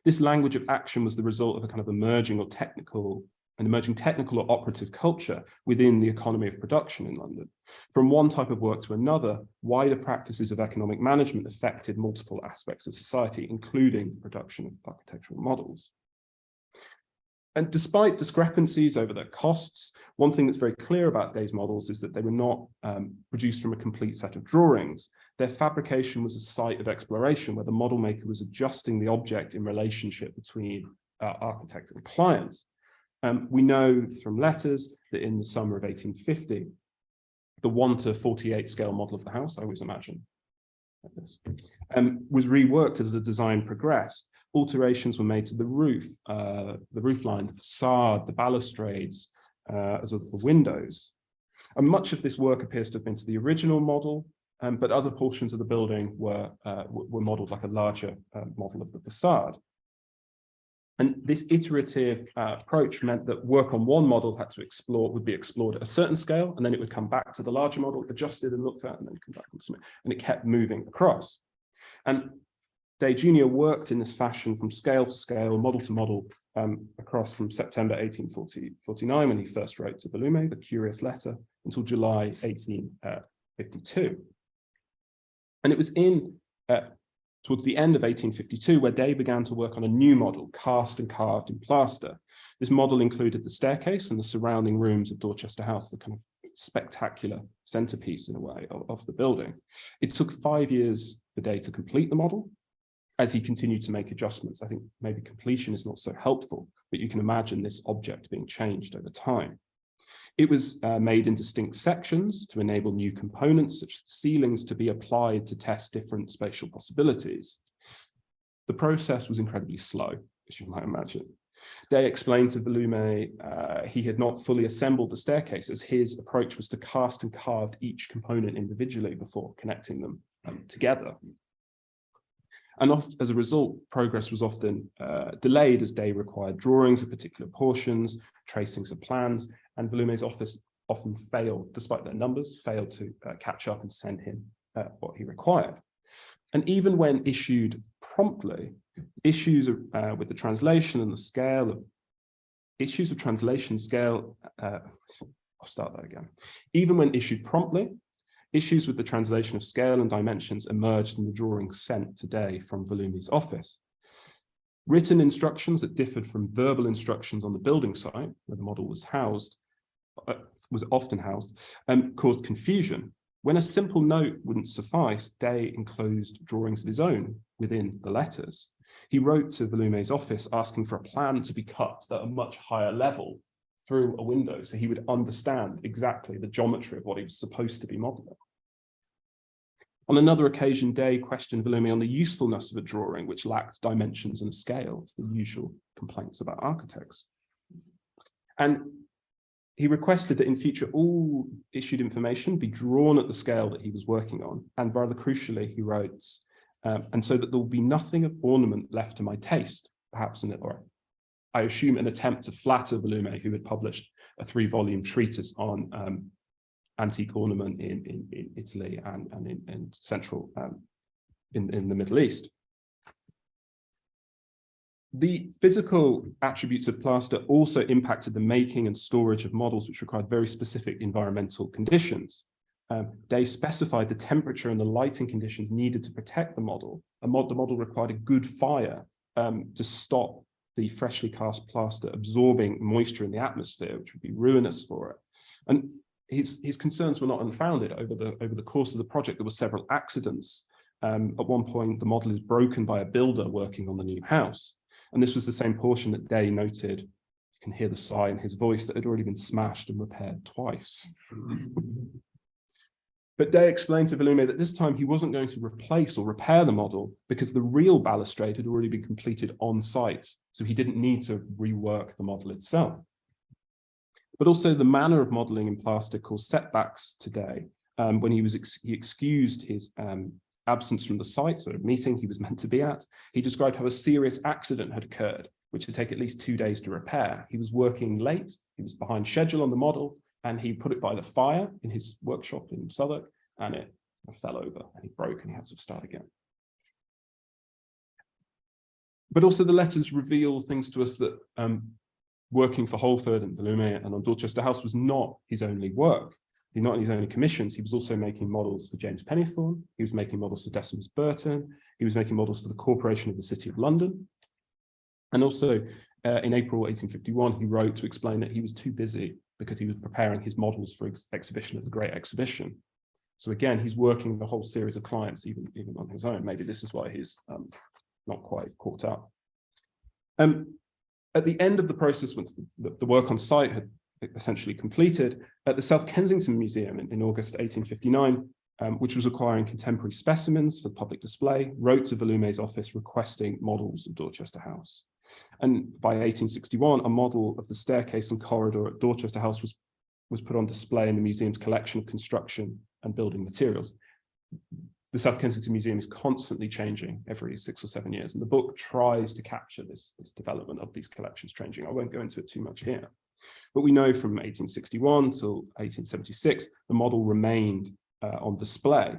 This language of action was the result of a kind of emerging technical or operative culture within the economy of production in London. From one type of work to another, wider practices of economic management affected multiple aspects of society, including the production of architectural models. And despite discrepancies over their costs, one thing that's very clear about Day's models is that they were not produced from a complete set of drawings. Their fabrication was a site of exploration where the model maker was adjusting the object in relationship between architect and client. We know from letters that in the summer of 1850, the 1:48 scale model of the house, I always imagine like this, was reworked as the design progressed. Alterations were made to the roof line, the facade, the balustrades, as well as the windows. And much of this work appears to have been to the original model, but other portions of the building were modeled like a larger model of the facade. And this iterative approach meant that work on one model would be explored at a certain scale, and then it would come back to the larger model, adjusted and looked at, and then come back and submit, and it kept moving across. And Day Jr. worked in this fashion from scale to scale, model to model, across from September 1849, when he first wrote to Villumé, the curious letter, until July 1852. And it was towards the end of 1852 where Day began to work on a new model, cast and carved in plaster. This model included the staircase and the surrounding rooms of Dorchester House, the kind of spectacular centerpiece in a way of the building. It took 5 years for Day to complete the model, as he continued to make adjustments. I think maybe completion is not so helpful, but you can imagine this object being changed over time. It was made in distinct sections to enable new components, such as ceilings, to be applied to test different spatial possibilities. The process was incredibly slow, as you might imagine. Day explained to Villumé he had not fully assembled the staircase, as his approach was to cast and carve each component individually before connecting them together. And as a result, progress was often delayed, as Day required drawings of particular portions, tracings of plans, and Villumé's office often failed, despite their numbers, failed to catch up and send him what he required. And even when issued promptly, issues with the translation and the scale of issues of translation scale, I'll start that again. Even when issued promptly, issues with the translation of scale and dimensions emerged in the drawings sent to Day from Villumé's office. Written instructions that differed from verbal instructions on the building site, where the model was often housed, caused confusion. When a simple note wouldn't suffice, Day enclosed drawings of his own within the letters. He wrote to Villumé's office asking for a plan to be cut at a much higher level through a window, so he would understand exactly the geometry of what he was supposed to be modeling. On another occasion, Day questioned Villumi on the usefulness of a drawing which lacked dimensions and scale. It's the usual complaints about architects. And he requested that in future all issued information be drawn at the scale that he was working on. And rather crucially, he writes, and so that there will be nothing of ornament left to my taste, perhaps or I assume an attempt to flatter Villumi, who had published a 3-volume treatise on antique ornament in Italy and in central, in the Middle East. The physical attributes of plaster also impacted the making and storage of models, which required very specific environmental conditions. They specified the temperature and the lighting conditions needed to protect the model. The model required a good fire to stop the freshly cast plaster absorbing moisture in the atmosphere, which would be ruinous for it. And his concerns were not unfounded. Over the course of the project, there were several accidents. At one point, the model is broken by a builder working on the new house. And this was the same portion that Day noted, you can hear the sigh in his voice, that had already been smashed and repaired twice. But Day explained to Villumi that this time he wasn't going to replace or repair the model because the real balustrade had already been completed on site. So he didn't need to rework the model itself. But also the manner of modeling in plaster caused setbacks to Day. When he excused his absence from the site, so a meeting he was meant to be at, he described how a serious accident had occurred, which would take at least 2 days to repair. He was working late, he was behind schedule on the model, and he put it by the fire in his workshop in Southwark, and it fell over and he broke and he had to start again. But also the letters reveal things to us that working for Holford and Villumi and on Dorchester House was not his only work. Not his only commissions, he was also making models for James Pennethorne, he was making models for Decimus Burton, he was making models for the Corporation of the City of London. And also in April 1851, he wrote to explain that he was too busy because he was preparing his models for exhibition at the Great Exhibition. So again, he's working with a whole series of clients, even on his own. Maybe this is why he's not quite caught up. At the end of the process, when the work on site had essentially completed, at the South Kensington Museum in August 1859, which was acquiring contemporary specimens for public display, wrote to Villumi's office requesting models of Dorchester House. And by 1861, a model of the staircase and corridor at Dorchester House was put on display in the museum's collection of construction and building materials. The South Kensington Museum is constantly changing every 6 or 7 years, and the book tries to capture this development of these collections changing. I won't go into it too much here. But we know from 1861 till 1876, the model remained on display,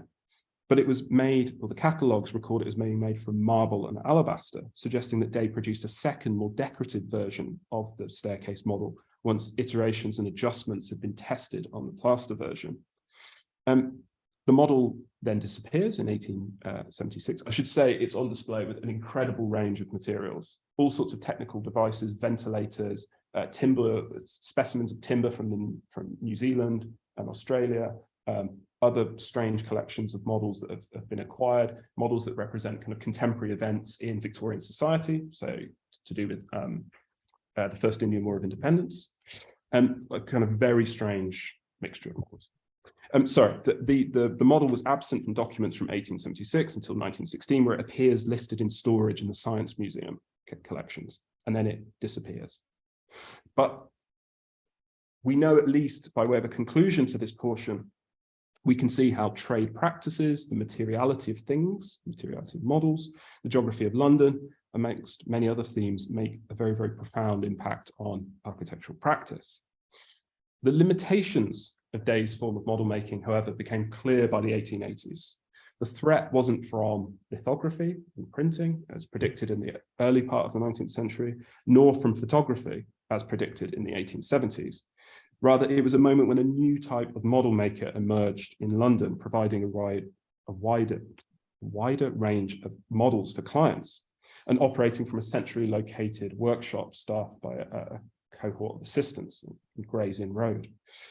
but it was made, or the catalogues record it as being made from marble and alabaster, suggesting that Day produced a second, more decorative version of the staircase model once iterations and adjustments had been tested on the plaster version. The model then disappears in 1876. I should say it's on display with an incredible range of materials, all sorts of technical devices, ventilators, timber, specimens of timber from New Zealand and Australia, other strange collections of models that have been acquired, models that represent kind of contemporary events in Victorian society, so to do with the First Indian War of Independence, and a kind of very strange mixture of models. Sorry, the model was absent from documents from 1876 until 1916, where it appears listed in storage in the Science Museum collections, and then it disappears. But we know, at least by way of a conclusion to this portion, we can see how trade practices, the materiality of things, materiality of models, the geography of London, amongst many other themes, make a very, very profound impact on architectural practice. The limitations of Day's form of model making, however, became clear by the 1880s. The threat wasn't from lithography and printing, as predicted in the early part of the 19th century, nor from photography, as predicted in the 1870s. Rather, it was a moment when a new type of model maker emerged in London, providing a wider range of models for clients, and operating from a centrally located workshop staffed by a cohort of assistants in Gray's Inn Road.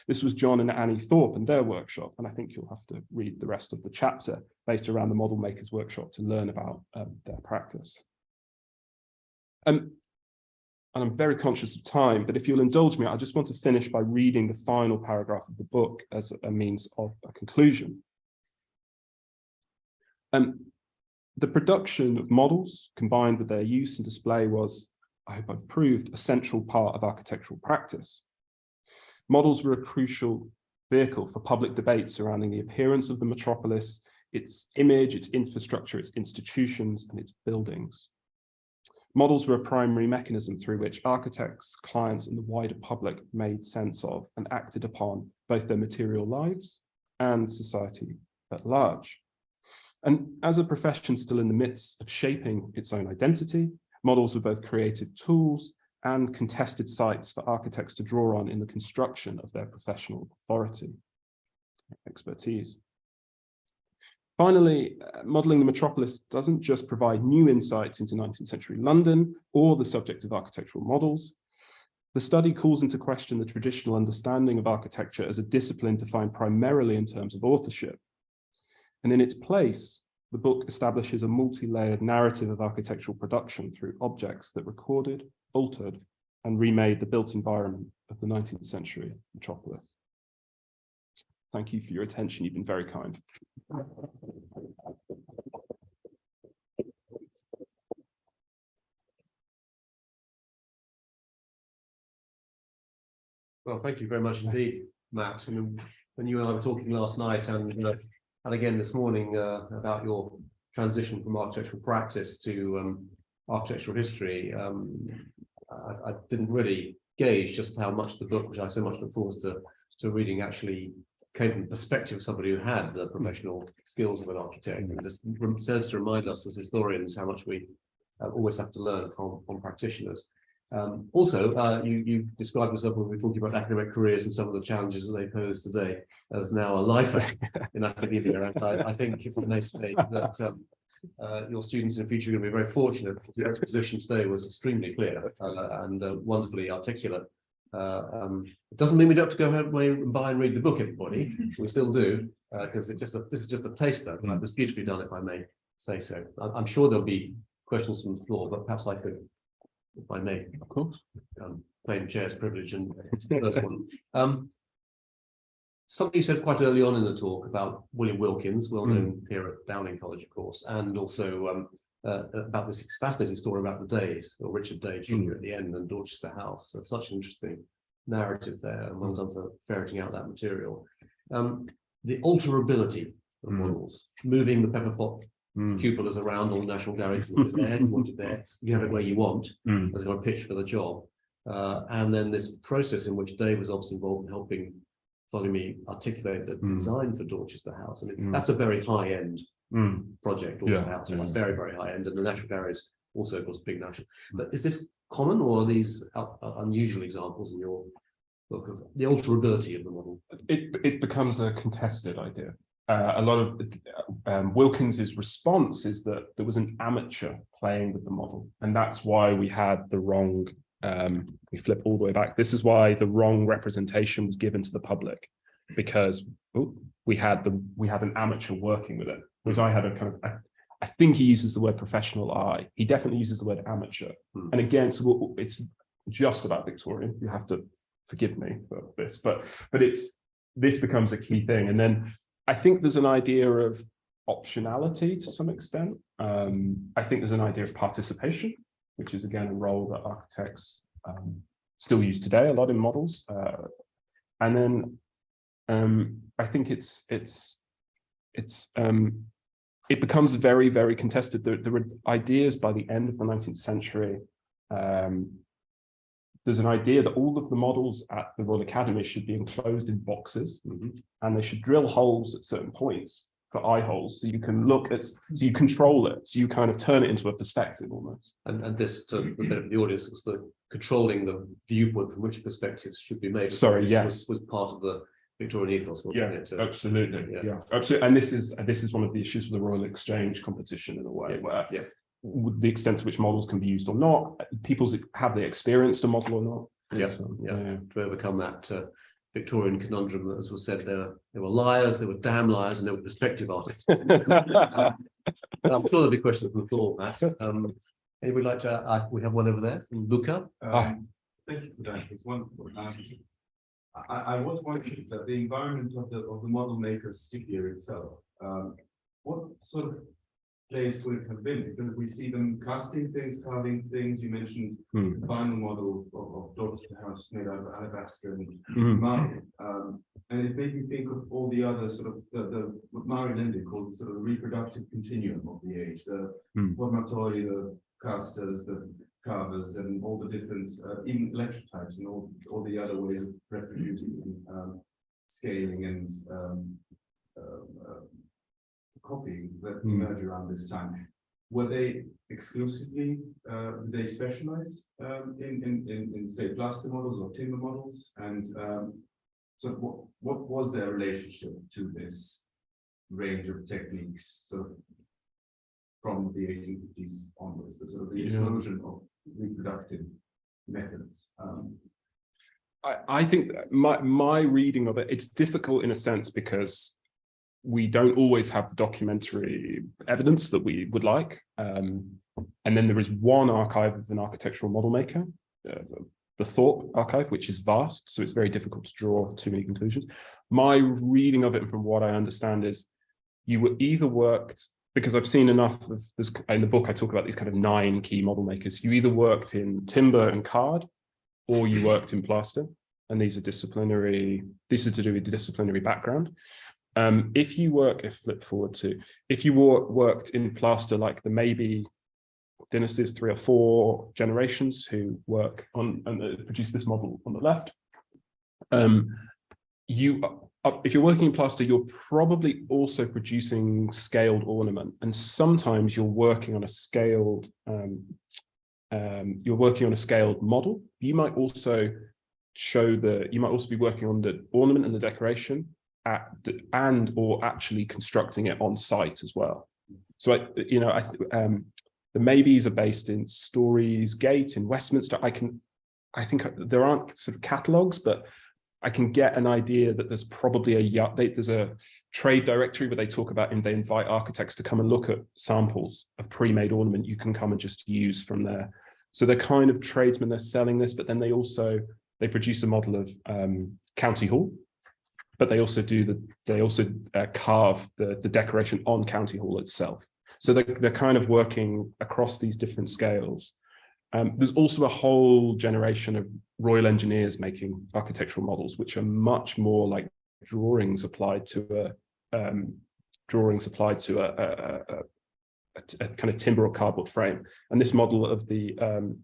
This was John and Annie Thorpe and their workshop, and I think you'll have to read the rest of the chapter based around the model maker's workshop to learn about their practice. And I'm very conscious of time, but if you'll indulge me, I just want to finish by reading the final paragraph of the book as a means of a conclusion. The production of models combined with their use and display was, I hope I've proved, a central part of architectural practice. Models were a crucial vehicle for public debate surrounding the appearance of the metropolis, its image, its infrastructure, its institutions, and its buildings. Models were a primary mechanism through which architects, clients, and the wider public made sense of and acted upon both their material lives and society at large. And as a profession still in the midst of shaping its own identity, models were both creative tools and contested sites for architects to draw on in the construction of their professional authority, expertise. Finally, modelling the metropolis doesn't just provide new insights into 19th century London or the subject of architectural models. The study calls into question the traditional understanding of architecture as a discipline defined primarily in terms of authorship. And in its place, the book establishes a multi-layered narrative of architectural production through objects that recorded, altered, and remade the built environment of the 19th century metropolis. Thank you for your attention. You've been very kind. Well, thank you very much indeed, Matt. I mean, when you and I were talking last night and again this morning about your transition from architectural practice to architectural history, I didn't really gauge just how much the book, which I so much look forward to reading, actually came from the perspective of somebody who had the professional skills of an architect, and just serves to remind us as historians how much we always have to learn from practitioners. Also, you described yourself when we were talking about academic careers and some of the challenges that they pose today as now a lifer in academia. And I think if I may say that your students in the future are going to be very fortunate. Your exposition today was extremely clear and wonderfully articulate. It doesn't mean we don't have to go away and buy and read the book, everybody. We still do, because this is just a taster. It was beautifully done, if I may say so. I'm sure there'll be questions from the floor, but perhaps I could, if I may, of course, claim chair's privilege and it's the first one. Something you said quite early on in the talk about William Wilkins, well known here at Downing College, of course, and also about this fascinating story about the Days, or Richard Day Jr. at the end, and Dorchester House. So such an interesting narrative there, and well done for ferreting out that material. The alterability of models, moving the pepper pot cupolas around on the National Gallery, you want it there, you want it there, you have it where you want, as a pitch for the job. And then this process in which Day was obviously involved in helping, following me, articulate the design for Dorchester House. I mean, that's a very high-end project, Dorchester House, very, very high-end, and the National Gallery is also, of course, big national. But is this common, or are these unusual examples in your book of the alterability of the model? It becomes a contested idea. A lot of Wilkins's response is that there was an amateur playing with the model, and that's why we had the wrong. We flip all the way back. This is why the wrong representation was given to the public, because we had an amateur working with it. Because I had a kind of, I think he uses the word professional eye. He definitely uses the word amateur. And again, so it's just about Victorian. You have to forgive me for this, but this becomes a key thing. And then I think there's an idea of optionality to some extent. I think there's an idea of participation, which is again a role that architects still use today a lot in models. And then I think it becomes very, very contested. There were ideas by the end of the 19th century. There's an idea that all of the models at the Royal Academy should be enclosed in boxes, and they should drill holes at certain points for eye holes, so you can look at, so you control it, so you kind of turn it into a perspective almost. And this, to the benefit of the audience, was the controlling the viewpoint from which perspectives should be made. Sorry, yes, was part of the Victorian ethos, wasn't it? Absolutely, yeah, absolutely. And this is one of the issues with the Royal Exchange competition in a way, where the extent to which models can be used or not, people have they experienced a model or not? To overcome that Victorian conundrum that, as was said, there were liars, there were damn liars, and there were perspective artists. I'm sure there'll be questions from the floor, Matt. Anybody like to? We have one over there from Luca. Thank you for that. It's wonderful. I was wondering that the environment of the model maker's studio itself. What sort of place would it have been? Because we see them casting things, carving things. You mentioned the final model of Dorchester House made out of alabaster and marble. And it made me think of all the other sort of what Mari Linde called the sort of reproductive continuum of the age, the formatori, the casters, the carvers, and all the different even electrotypes and all the other ways of reproducing, scaling and copying that emerged around this time. Were they exclusively, did they specialize in say plaster models or timber models? And so what was their relationship to this range of techniques sort of from the 1850s onwards, the sort of the explosion of reproductive methods? I think my reading of it, it's difficult in a sense because we don't always have the documentary evidence that we would like. And then there is one archive of an architectural model maker, the Thorpe archive, which is vast, so it's very difficult to draw too many conclusions. My reading of it, from what I understand, is you were either worked, because I've seen enough of this, in the book I talk about these kind of 9 key model makers, you either worked in timber and card, or you worked in plaster, and these are to do with the disciplinary background. If you work, if you worked in plaster, like the maybe dynasties 3 or 4 generations who work on and produce this model on the left, if you're working in plaster, you're probably also producing scaled ornament, and sometimes you're working on a scaled model. You might also be working on the ornament and the decoration or actually constructing it on site as well. So the maybes are based in Stories Gate in Westminster. I think there aren't sort of catalogues, but I can get an idea that there's probably there's a trade directory where they talk about, and they invite architects to come and look at samples of pre-made ornament you can come and just use from there. So they're kind of tradesmen, they're selling this, but then they produce a model of County Hall, but they also carve the decoration on County Hall itself. So they're kind of working across these different scales. There's also a whole generation of Royal Engineers making architectural models, which are much more like drawings applied to a kind of timber or cardboard frame. And this model of the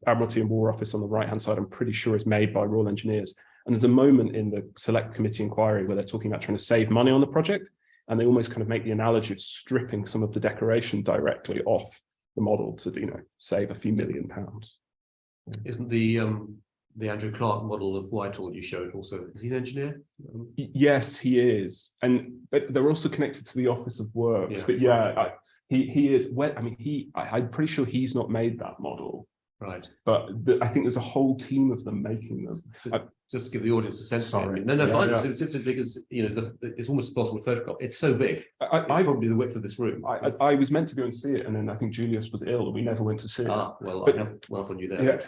Admiralty and War Office on the right-hand side, I'm pretty sure is made by Royal Engineers. And there's a moment in the Select Committee inquiry where they're talking about trying to save money on the project, and they almost kind of make the analogy of stripping some of the decoration directly off the model to, save a few £1 million. Isn't the Andrew Clark model of Whitehall you showed also, is he an engineer? Yes, he is, but they're also connected to the Office of Works. Yeah. But he is. I'm pretty sure he's not made that model. Right. But I think there's a whole team of them making them. Just to give the audience a sense. Sorry. No, fine. Yeah. It's because it's almost impossible to photograph. It's so big. Probably the width of this room. I was meant to go and see it, and then I think Julius was ill, and we never went to see it. Well, I have welcomed you there. Yeah.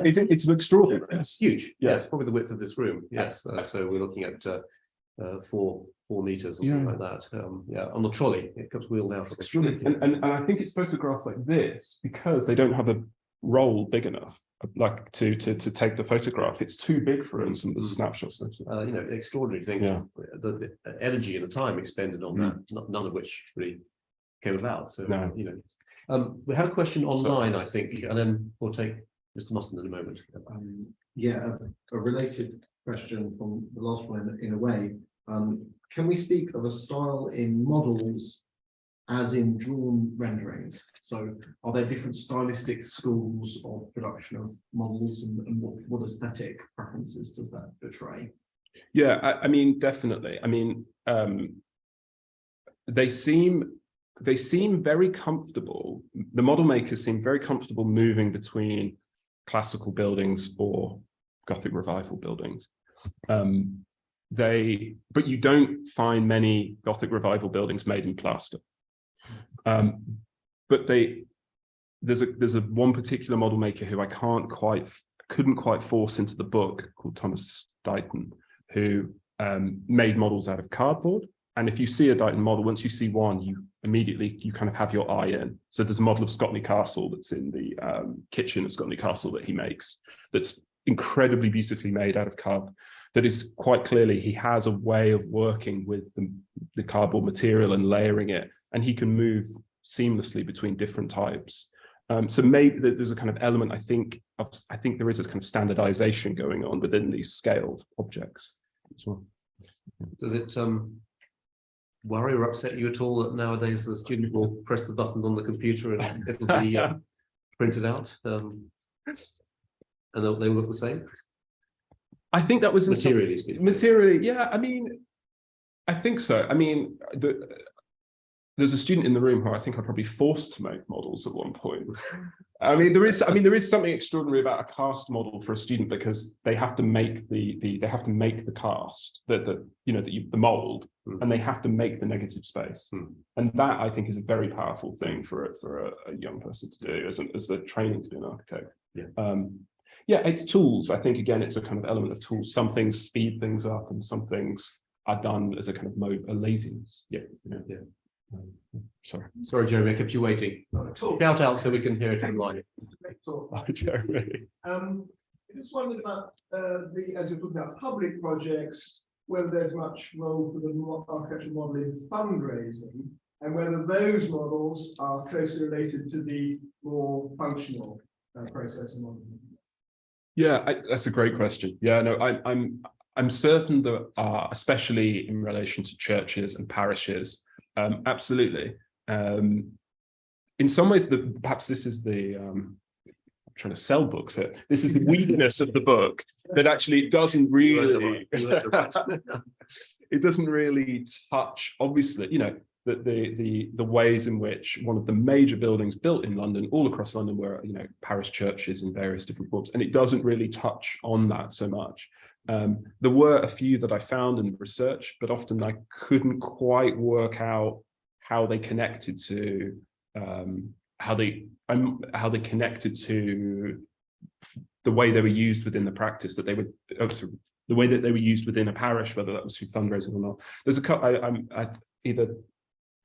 It's extraordinary. It's huge. Yeah. It's probably the width of this room. Yes. So we're looking at 4 meters or something like that. On the trolley, it comes wheeled out. And I think it's photographed like this because they don't have a roll big enough, like to take the photograph. It's too big for us, and the snapshots. Extraordinary thing. Yeah. The energy and the time expended on that, none of which really came about. So we have a question online, I think, and then we'll take Mr. Mustin in a moment. A related question from the last one in a way. Can we speak of a style in models as in drawn renderings? So are there different stylistic schools of production of models, and what aesthetic preferences does that betray? Yeah, I mean, definitely. I mean, they seem very comfortable. The model makers seem very comfortable moving between classical buildings or Gothic Revival buildings. But you don't find many Gothic Revival buildings made in plaster. But there's a one particular model maker who I couldn't quite force into the book, called Thomas Dighton, who made models out of cardboard And if you see a Dighton model, once you see one, you kind of have your eye in. So there's a model of Scotney Castle that's in the kitchen of Scotney Castle that he makes, that's incredibly beautifully made out of cub. That is quite clearly, he has a way of working with the cardboard material and layering it, and he can move seamlessly between different types. So maybe there's a kind of element, I think there is a kind of standardization going on within these scaled objects as well. Does it worry or upset you at all that nowadays the student will press the button on the computer and it'll be printed out, and they will look the same? I think that was materially speaking. Materially, yeah. I mean, I think so. I mean, there's a student in the room who I think are probably forced to make models at one point. I mean, there is something extraordinary about a cast model for a student, because they have to make the cast, the mold, and they have to make the negative space. And that, I think, is a very powerful thing for a young person to do as they're training to be an architect. Yeah, it's tools. I think, again, it's a kind of element of tools. Some things speed things up, and some things are done as a kind of a laziness. Yeah. Sorry, Jeremy, I kept you waiting. Shout out so we can hear it online. Hi, Jeremy. I just wondered about as you're talking about public projects, whether there's much role for the architectural model in fundraising, and whether those models are closely related to the more functional process and model. Yeah, that's a great question. Yeah, no, I'm certain that especially in relation to churches and parishes, absolutely. In some ways, perhaps this is the I'm trying to sell books here. This is the weakness of the book, that actually it doesn't really it doesn't really touch, obviously, the ways in which one of the major buildings built in London, all across London, were parish churches in various different forms, and it doesn't really touch on that so much. There were a few that I found in research, but often I couldn't quite work out how they connected to how they connected to the way they were used within the practice, that they would the way that they were used within a parish, whether that was through fundraising or not. There's a couple.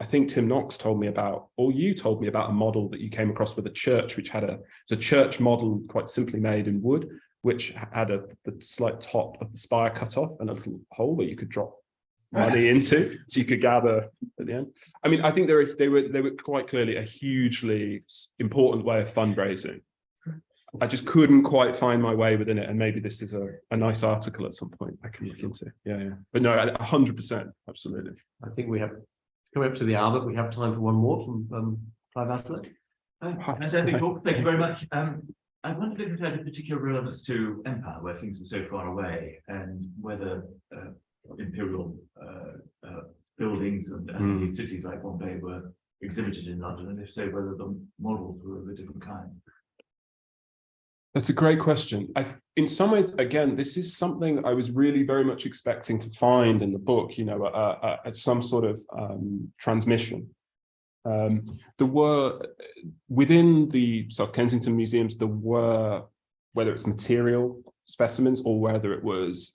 I think Tim Knox told me about, or you told me about, a model that you came across with a church, which had a church model quite simply made in wood, which had the slight top of the spire cut off and a little hole where you could drop money into, so you could gather at the end. I mean, I think they were quite clearly a hugely important way of fundraising. I just couldn't quite find my way within it, and maybe this is a nice article at some point I can look into. Yeah. But no, 100%, absolutely. I think we have coming up to the hour, but we have time for one more from Clive Aslett. Thank you very much. I wondered if it had a particular relevance to empire, where things were so far away, and whether imperial buildings and cities like Bombay were exhibited in London, and if so, whether the models were of a different kind. That's a great question. In some ways, again, this is something I was really very much expecting to find in the book, some sort of transmission. There were, within the South Kensington museums, there were, whether it's material specimens or whether it was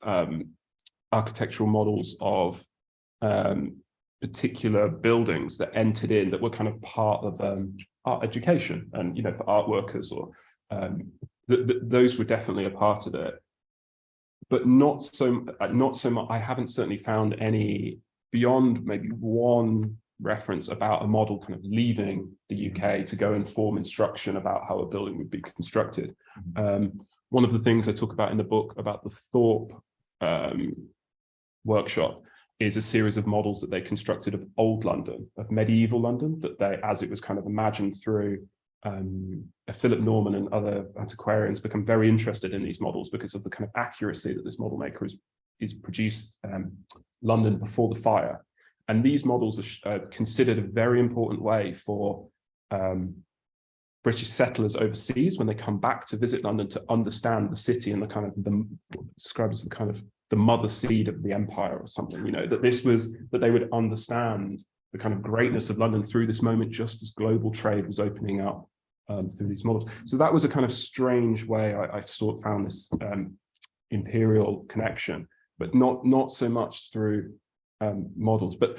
architectural models of particular buildings that entered in, that were kind of part of art education, and for art workers, or those were definitely a part of it, but not so much. I haven't certainly found any, beyond maybe one reference about a model kind of leaving the UK to go and form instruction about how a building would be constructed. One of the things I talk about in the book about the Thorpe workshop is a series of models that they constructed of old London, of medieval London, that they, as it was kind of imagined through Philip Norman and other antiquarians, become very interested in these models because of the kind of accuracy that this model maker is produced London before the fire. And these models are considered a very important way for British settlers overseas, when they come back to visit London, to understand the city and the kind of described as the kind of the mother seed of the empire or something, that they would understand the kind of greatness of London through this moment, just as global trade was opening up through these models. So that was a kind of strange way I found this imperial connection, but not so much through models, but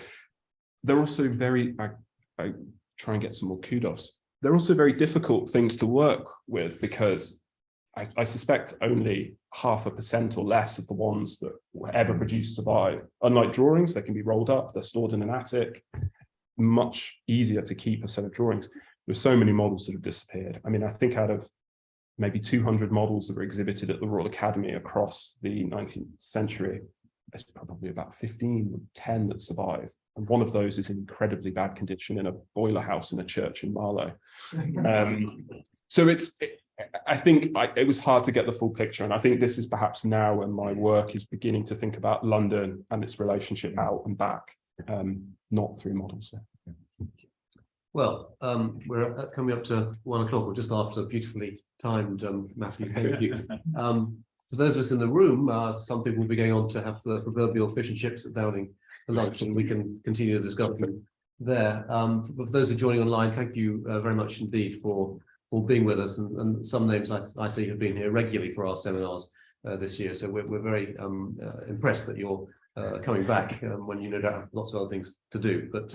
they're also very, I try and get some more kudos. They're also very difficult things to work with, because I suspect only 0.5% or less of the ones that were ever produced survive. Unlike drawings, they can be rolled up, they're stored in an attic. Much easier to keep a set of drawings. There's so many models that have disappeared. I mean, I think out of maybe 200 models that were exhibited at the Royal Academy across the 19th century, there's probably about 15 or 10 that survive. And one of those is in incredibly bad condition in a boiler house in a church in Marlow. So I think it was hard to get the full picture. And I think this is perhaps now when my work is beginning to think about London and its relationship out and back, not through models. Well, we're coming up to 1 o'clock, or just after, beautifully timed, Matthew, thank you. For those of us in the room, some people will be going on to have the proverbial fish and chips at Downing for lunch, and we can continue the discussion there. For those who are joining online, thank you very much indeed for being with us, and some names I see have been here regularly for our seminars this year, so we're very impressed that you're coming back when you no doubt have lots of other things to do. But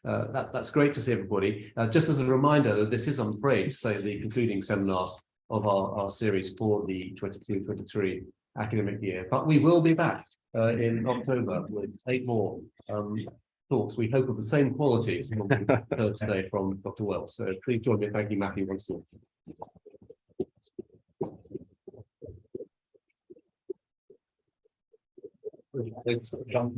that's great to see everybody. Just as a reminder, this is, I'm afraid to say, the concluding seminar of our series for the 22-23 academic year. But we will be back in October with 8 more talks, we hope, of the same quality as the one we heard today from Dr. Wells. So please join me in thanking Matthew once more.